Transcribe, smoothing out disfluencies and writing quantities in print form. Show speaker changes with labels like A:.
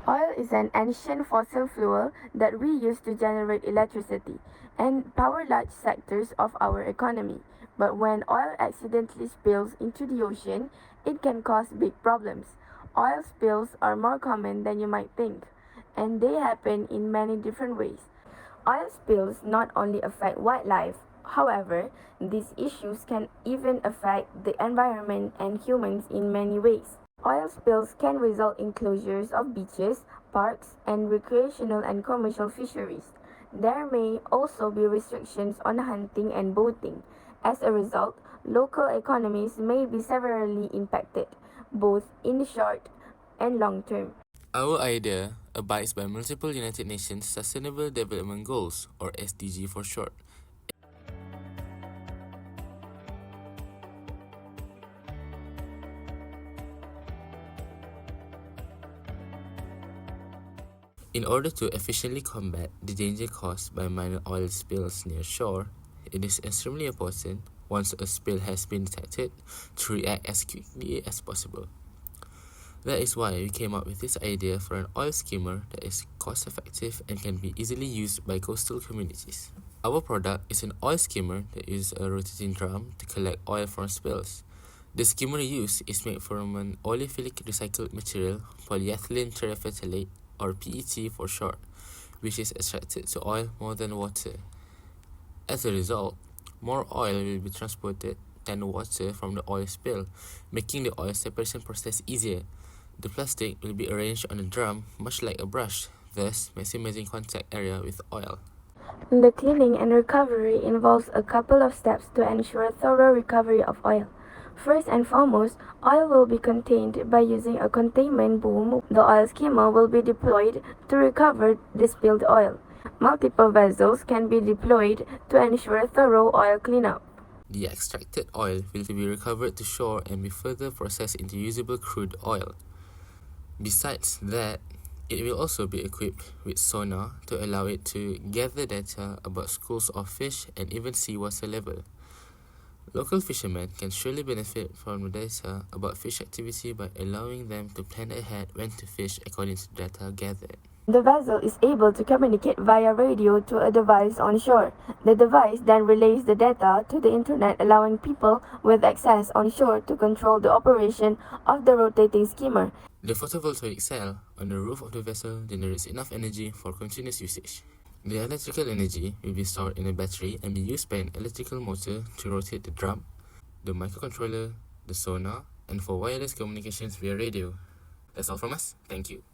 A: Oil is an ancient fossil fuel that we use to generate electricity and power large sectors of our economy. But when oil accidentally spills into the ocean, it can cause big problems. Oil spills are more common than you might think, and they happen in many different ways. Oil spills not only affect wildlife, however, these issues can even affect the environment and humans in many ways. Oil spills can result in closures of beaches, parks, and recreational and commercial fisheries. There may also be restrictions on hunting and boating. As a result, local economies may be severely impacted, both in the short and long term.
B: Our idea abides by multiple United Nations Sustainable Development Goals, or SDG for short. In order to efficiently combat the danger caused by minor oil spills near shore, it is extremely important, once a spill has been detected, to react as quickly as possible. That is why we came up with this idea for an oil skimmer that is cost-effective and can be easily used by coastal communities. Our product is an oil skimmer that uses a rotating drum to collect oil from spills. The skimmer used is made from an oleophilic recycled material, polyethylene terephthalate, or PET for short, which is attracted to oil more than water. As a result, more oil will be transported than water from the oil spill, making the oil separation process easier. The plastic will be arranged on a drum much like a brush, thus maximizing contact area with oil.
A: The cleaning and recovery involves a couple of steps to ensure thorough recovery of oil. First and foremost, oil will be contained by using a containment boom. The oil skimmer will be deployed to recover the spilled oil. Multiple vessels can be deployed to ensure thorough oil cleanup.
B: The extracted oil will be recovered to shore and be further processed into usable crude oil. Besides that, it will also be equipped with sonar to allow it to gather data about schools of fish and even seawater level. Local fishermen can surely benefit from the data about fish activity by allowing them to plan ahead when to fish according to data gathered.
A: The vessel is able to communicate via radio to a device on shore. The device then relays the data to the internet, allowing people with access on shore to control the operation of the rotating skimmer.
B: The photovoltaic cell on the roof of the vessel generates enough energy for continuous usage. The electrical energy will be stored in a battery and be used by an electrical motor to rotate the drum, the microcontroller, the sonar, and for wireless communications via radio. That's all from us. Thank you.